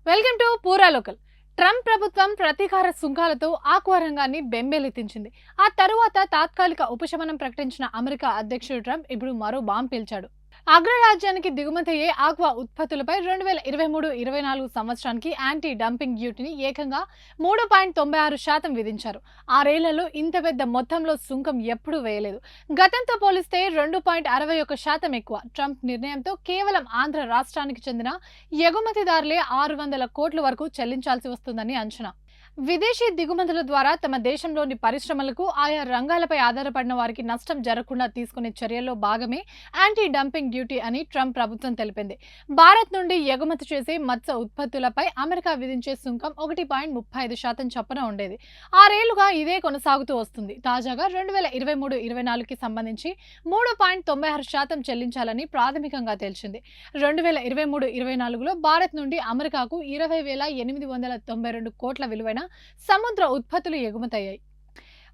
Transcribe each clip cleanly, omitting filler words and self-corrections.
Welcome to పూరా local. Trump ప్రభుత్వం ప్రతీకార సుంకాలతో ఆక్వా రంగాన్ని బెంబేలెత్తించింది. ఆ తరువాత తాత్కాలిక ఉపశమనం ప్రకటించిన అమెరికా అధ్యక్షుడు ట్రంప్ ఇప్పుడు మరో బాంబు పేల్చాడు. అగ్రరాజ్యానికి దిగుమతయ్యే ఆక్వా ఉత్పత్తులపై 2023-24 సంవత్సరానికి యాంటీ డంపింగ్ డ్యూటీని ఏకంగా 3.96% విధించారు. ఆరేళ్లలో ఇంత పెద్ద మొత్తంలో సుంకం ఎప్పుడూ వేయలేదు. గతంతో పోలిస్తే 2.61% ఎక్కువ. ట్రంప్ నిర్ణయంతో కేవలం ఆంధ్ర రాష్ట్రానికి చెందిన ఎగుమతిదారులే 600 కోట్ల వరకు చెల్లించాల్సి వస్తుందని అంచనా. విదేశీ దిగుమతుల ద్వారా తమ దేశంలోని పరిశ్రమలకు ఆయా రంగాలపై ఆధారపడిన వారికి నష్టం జరగకుండా తీసుకునే చర్యల్లో భాగమే యాంటీ డంపింగ్ డ్యూటీ అని ట్రంప్ ప్రభుత్వం తెలిపింది. భారత్ నుండి ఎగుమతి చేసే మత్స్య ఉత్పత్తులపై అమెరికా విధించే సుంకం 1.35% చొప్పున ఉండేది. ఆరేళ్లుగా ఇదే కొనసాగుతూ వస్తుంది. తాజాగా 2023-24కి సంబంధించి 3.96% చెల్లించాలని ప్రాథమికంగా తేల్చింది. 2023-24లో భారత్ నుండి అమెరికాకు 20,892 కోట్ల విలువైన సముద్ర ఉత్పత్తులు ఎగుమతయ్యాయి.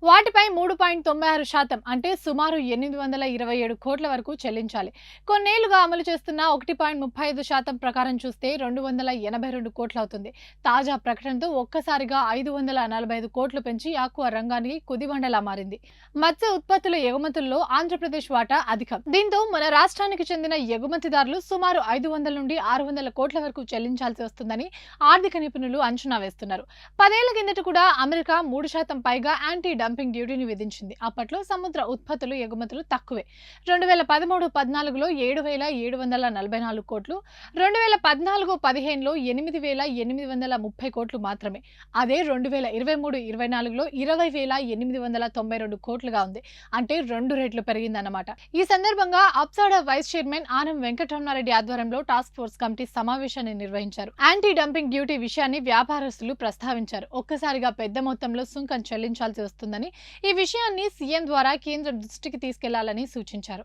వాటిపై 3.96% అంటే సుమారు 827 కోట్ల వరకు చెల్లించాలి. కొన్నేళ్లుగా అమలు చేస్తున్న 1.35% ప్రకారం చూస్తే 282 కోట్లు అవుతుంది. తాజా ప్రకటనతో ఒక్కసారిగా 545 కోట్లు పెంచి ఆక్వా రంగానికి కుదిబండలా మారింది. మత్స్య ఉత్పత్తుల ఎగుమతుల్లో ఆంధ్రప్రదేశ్ వాటా అధికం. దీంతో మన రాష్ట్రానికి చెందిన ఎగుమతిదారులు సుమారు 500 నుండి 600 కోట్ల వరకు చెల్లించాల్సి వస్తుందని ఆర్థిక నిపుణులు అంచనా వేస్తున్నారు. 10 ఏళ్ల కిందట కూడా అమెరికా 3% పైగా యాంటీ డంపింగ్ డ్యూటీని విధించింది. అప్పట్లో సముద్ర ఉత్పత్తులు ఎగుమతులు తక్కువే. 2013-14లో 7,744 కోట్లు, 2014-15లో 8,830 కోట్లు మాత్రమే. అదే 2023-24లో 20,892 కోట్లుగా ఉంది. అంటే 2 రెట్లు పెరిగిందన్నమాట. ఈ సందర్భంగా అప్సాడా వైస్ చైర్మన్ ఆనం వెంకటరమణారెడ్డి ఆధ్వర్యంలో టాస్క్ ఫోర్స్ కమిటీ సమావేశాన్ని నిర్వహించారు. యాంటీ డంపింగ్ డ్యూటీ విషయాన్ని వ్యాపారస్తులు ప్రస్తావించారు. ఒక్కసారిగా పెద్ద మొత్తంలో సుంకం చెల్లించాల్సి వస్తుందని, ఈ విషయాన్ని సీఎం ద్వారా కేంద్రం దృష్టికి తీసుకెళ్లాలని సూచించారు.